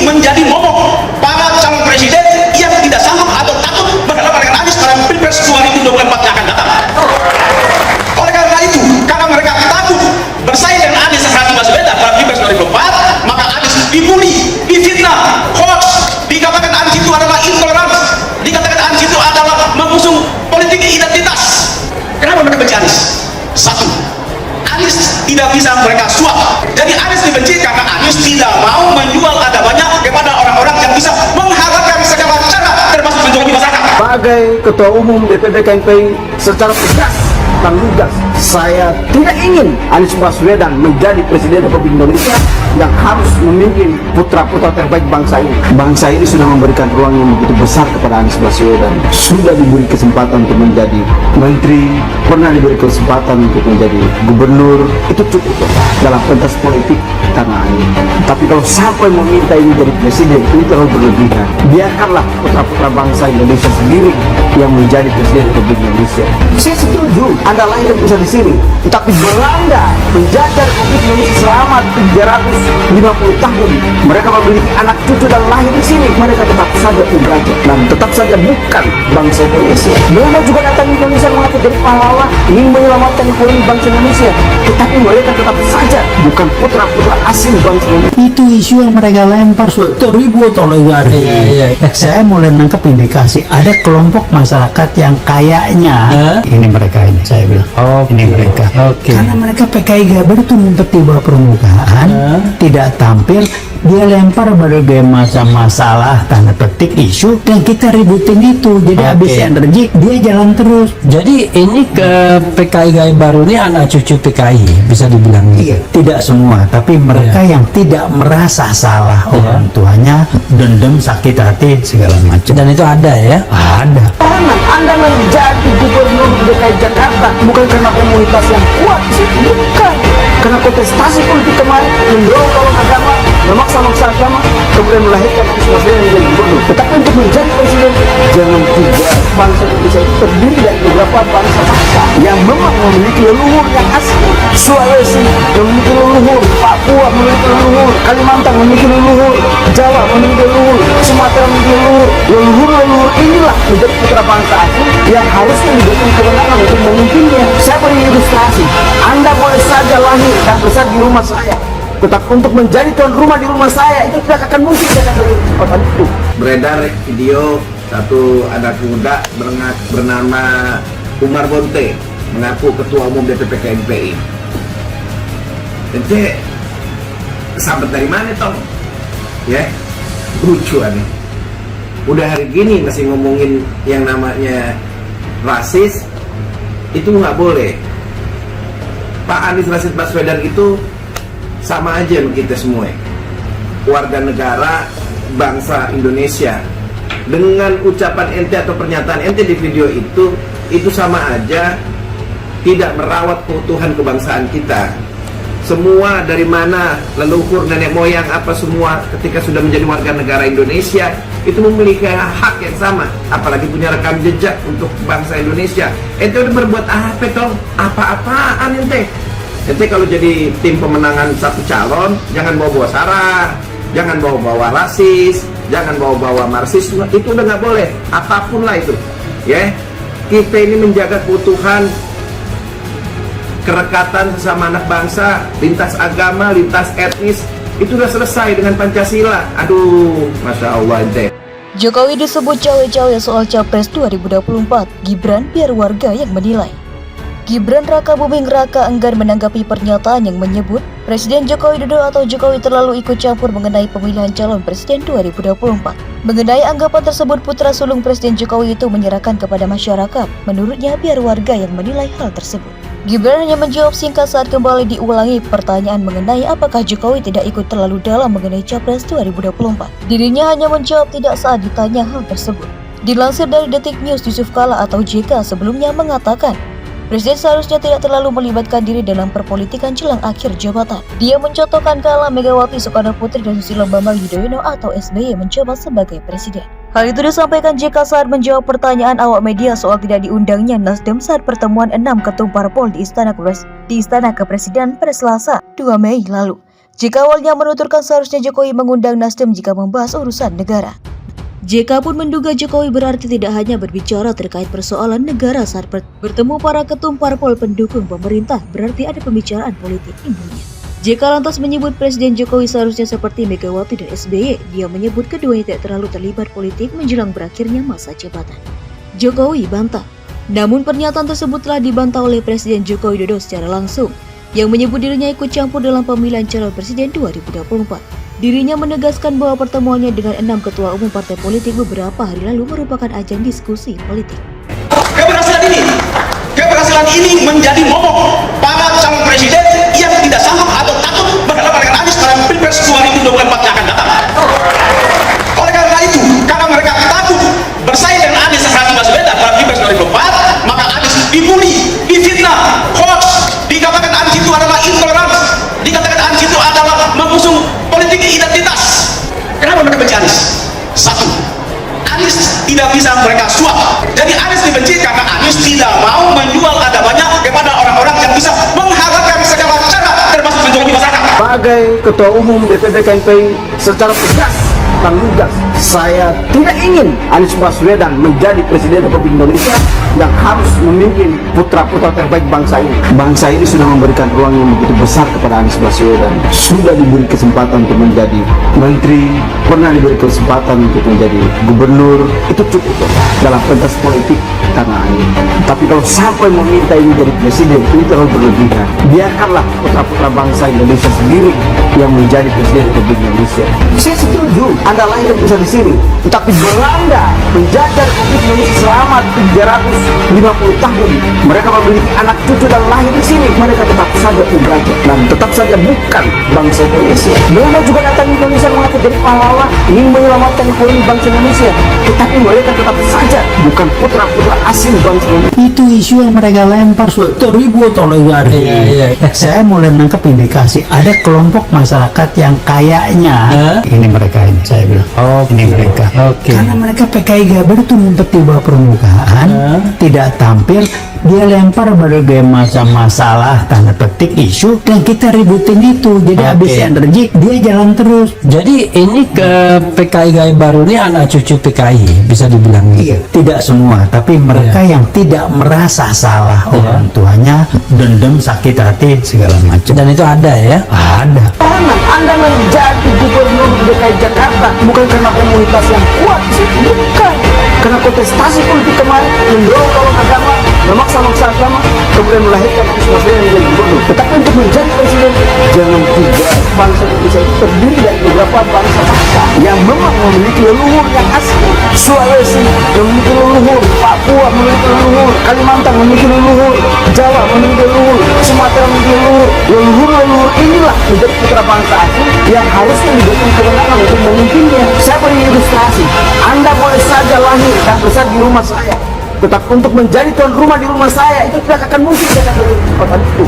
menjadi momok para calon presiden yang tidak sanggup atau takut berhadapan dengan Anies pada Pilpres 2024 yang akan datang. Oleh karena itu, karena mereka takut bersaing dengan Anies Rashid Baswedan pada Pilpres 2024, maka Anies dibully, difitnah, hoax, dikatakan Anies itu adalah intoleransi, dikatakan Anies itu adalah mengusung politik identitas. Kenapa mereka benci Anies? Satu, Anies tidak bisa mereka suap. Jadi Anies dibenci karena Anies tidak mau menjual agamanya kepada orang-orang yang bisa mengharapkan segala cara termasuk menjadi masyarakat. Sebagai Ketua Umum DPP KMPI secara tegas dan lugas, saya tidak ingin Anies Baswedan menjadi Presiden Republik Indonesia yang harus memimpin putra-putra terbaik bangsa ini. Bangsa ini sudah memberikan ruang yang begitu besar kepada Anies Baswedan. Sudah diberi kesempatan untuk menjadi menteri, pernah diberi kesempatan untuk menjadi gubernur. Itu cukup dalam pentas politik tanah air. Tapi kalau sampai meminta ini jadi presiden, itu terlalu berlebihan. Biarkanlah putra-putra bangsa Indonesia sendiri yang menjadi Presiden Republik Indonesia. Saya setuju, Anda lahir bisa di sini, tapi Belanda menjajah Republik Indonesia selama 350 tahun. Mereka memiliki anak cucu dan lahir di sini. Mereka tetap saja penjajah dan tetap saja bukan bangsa Indonesia. Belanda juga datang ke Indonesia mengaku jadi pahlawan, ingin menyelamatkan ekonomi bangsa Indonesia, tetapi mereka tetap saja bukan putra-putra asing bangsa Indonesia. Itu isu yang mereka lempar sudah ribu tahun lalu. Saya mulai nangkep indikasi ada kelompok masyarakat yang kayaknya ini mereka ini, saya bilang ini mereka. Karena mereka PKI Jabar itu ngumpet di bawah permukaan, tidak tampil, dia lempar berbagai macam masalah tanda petik isu dan kita ributin itu. Jadi habis energi dia jalan terus. Jadi ini ke PKI Gaya Baru ini anak cucu PKI bisa dibilang gitu. Tidak semua, tapi mereka yang tidak merasa salah orang tuanya, dendam, sakit hati segala macam. Dan itu ada ya? Ada. Anda menjadi gubernur DKI Jakarta bukan karena komunitas yang kuat, bukan karena kontestasi politik kemarin mendorong kalau agama, memaksa agama, kemudian melahirkan Anies Baswedan menjadi gubernur. Tetapi untuk menjadi presiden, jangan juga bangsa Indonesia itu terdiri dari beberapa bangsa-bangsa yang memang memiliki leluhur yang asli. Sulawesi memiliki leluhur, Papua memiliki leluhur, Kalimantan memiliki leluhur, Jawa memiliki leluhur, Sumatera memiliki leluhur. Leluhur inilah menjadi putra bangsa asli yang harusnya diberikan kewenangan untuk memimpinnya. Saya beri ilustrasi, Anda boleh saja lahir dan besar di rumah saya, tetapi untuk menjadi tuan rumah di rumah saya itu tidak akan mungkin. Beredar video satu anak muda bernama Umar Bonte mengaku ketua umum DPP KMPI. Ente sahabat dari mana toh? Ya, lucu aneh. Udah hari gini masih ngomongin yang namanya rasis, itu nggak boleh. Pak Anies Rashid Baswedan itu sama aja sama kita semua, warga negara bangsa Indonesia. Dengan ucapan ente atau pernyataan ente di video itu sama aja tidak merawat keutuhan kebangsaan kita. Semua dari mana, leluhur, nenek moyang, apa semua ketika sudah menjadi warga negara Indonesia itu memiliki hak yang sama, apalagi punya rekam jejak untuk bangsa Indonesia. Ente udah berbuat apa toh? Apa-apaan ente? Ente kalau jadi tim pemenangan satu calon, jangan bawa-bawa sara, jangan bawa-bawa rasis, jangan bawa-bawa marxisme, itu udah nggak boleh. Apapun lah itu, ya. Kita ini menjaga keutuhan, kerekatan sesama anak bangsa, lintas agama, lintas etnis, itu udah selesai dengan Pancasila. Aduh, Masya Allah ente. Jokowi disebut cawe-cawe soal Capres 2024, Gibran biar warga yang menilai. Gibran Raka Buming Raka enggan menanggapi pernyataan yang menyebut Presiden Joko Widodo atau Jokowi terlalu ikut campur mengenai pemilihan calon presiden 2024. Mengenai anggapan tersebut, putra sulung Presiden Jokowi itu menyerahkan kepada masyarakat. Menurutnya biar warga yang menilai hal tersebut. Gibran hanya menjawab singkat saat kembali diulangi pertanyaan mengenai apakah Jokowi tidak ikut terlalu dalam mengenai Capres 2024. Dirinya hanya menjawab tidak saat ditanya hal tersebut. Dilansir dari Detik News, Yusuf Kala atau JK sebelumnya mengatakan, Presiden seharusnya tidak terlalu melibatkan diri dalam perpolitikan jelang akhir jabatan. Dia mencontohkan kala Megawati Soekarno Putri dan Susilo Bambang Yudhoyono atau SBY menjabat sebagai presiden. Hal itu disampaikan JK saat menjawab pertanyaan awak media soal tidak diundangnya Nasdem saat pertemuan 6 ketum parpol di Istana Kepresiden pada Selasa 2 Mei lalu. Jika awalnya menuturkan seharusnya Jokowi mengundang Nasdem jika membahas urusan negara. JK pun menduga Jokowi berarti tidak hanya berbicara terkait persoalan negara saat bertemu para ketum parpol pendukung pemerintah, berarti ada pembicaraan politik imbunya. JK lantas menyebut Presiden Jokowi seharusnya seperti Megawati dan SBY. Dia menyebut keduanya tidak terlalu terlibat politik menjelang berakhirnya masa jabatan. Jokowi bantah. Namun pernyataan tersebut telah dibantah oleh Presiden Joko Widodo secara langsung, yang menyebut dirinya ikut campur dalam pemilihan calon presiden 2024. Dirinya menegaskan bahwa pertemuannya dengan 6 ketua umum partai politik beberapa hari lalu merupakan ajang diskusi politik. Keberhasilan ini menjadi momok para calon presiden yang tidak sanggup atau takut berhadapan dengan Anies dalam Pilpres 2024 yang akan datang. Oleh karena itu, karena mereka takut bersaing dengan Anies Baswedan dalam Pilpres 2024, maka Anies dibully, difitnah, hoax, dikatakan Anies itu adalah intoleransi, dikatakan Anies itu adalah mengusung politik identitas. Kenapa mereka benci Anies? Satu, Anies tidak bisa mereka suap. Jadi Anies dibenci karena Anies tidak mau menjual agamanya kepada orang-orang yang bisa menghalalkan segala cara, termasuk menjolimi masyarakat. Sebagai Ketua Umum DPD KMPI secara tegas dan lugas, saya tidak ingin Anies Baswedan menjadi Presiden Republik Indonesia yang harus memimpin putra-putra terbaik bangsa ini. Bangsa ini sudah memberikan ruang yang begitu besar kepada Anies Baswedan. Sudah diberi kesempatan untuk menjadi menteri, pernah diberi kesempatan untuk menjadi gubernur. Itu cukup dalam pentas politik tanah air. Tapi kalau sampai meminta ini jadi presiden, itu terlalu berlebihan. Biarkanlah putra-putra bangsa Indonesia sendiri yang menjadi Presiden Republik Indonesia. Saya setuju, Anda lahir besar di sini, tetapi Belanda menjajah Republik Indonesia selama 350 tahun. Mereka memiliki anak cucu dan lahir di sini. Mereka tetap saja penjajah dan tetap saja bukan bangsa Indonesia. Belanda juga datang ke Indonesia mengaku jadi pahlawan, ingin menyelamatkan ekonomi bangsa Indonesia, tetapi mereka tetap saja bukan putra-putra asing bangsa Indonesia. Itu isu yang mereka lempar sudah ribut oligarki. Saya mulai menangkap indikasi ada kelompok masyarakat yang kayaknya ini mereka ini, saya bilang ini mereka. Karena mereka PKI Jabar itu ngumpet di bawah permukaan, tidak tampil, dia lempar berbagai macam masalah tanda petik isu dan kita ributin itu. Jadi habis energi dia jalan terus. Jadi ini ke PKI Gaya Baru ini anak cucu PKI bisa dibilang gitu. Iya, tidak semua, tapi mereka yang tidak merasa salah orang tuanya, dendam, sakit hati segala macam. Dan itu ada ya? Ada. Anda menjadi gubernur DKI Jakarta bukan karena komunitas yang kuat, bukan karena kontestasi politik kemarin mendorong agama, memaksa agama, kemudian melahirkan Anies Baswedan menjadi gubernur. Tetapi untuk menjadi presiden, jangan juga bangsa Indonesia itu terdiri dari beberapa bangsa-bangsa yang memang memiliki leluhur yang asli. Sulawesi memiliki leluhur, Papua memiliki leluhur, Kalimantan memiliki leluhur, Jawa memiliki leluhur, Sumatera memiliki leluhur. Leluhur inilah menjadi putra bangsa asli yang harusnya diberikan kewenangan untuk memimpinnya. Saya beri ilustrasi, Anda boleh saja lahir dan besar di rumah saya, tetapi untuk menjadi tuan rumah di rumah saya itu tidak akan mungkin. Saya akan beri kesempatan itu.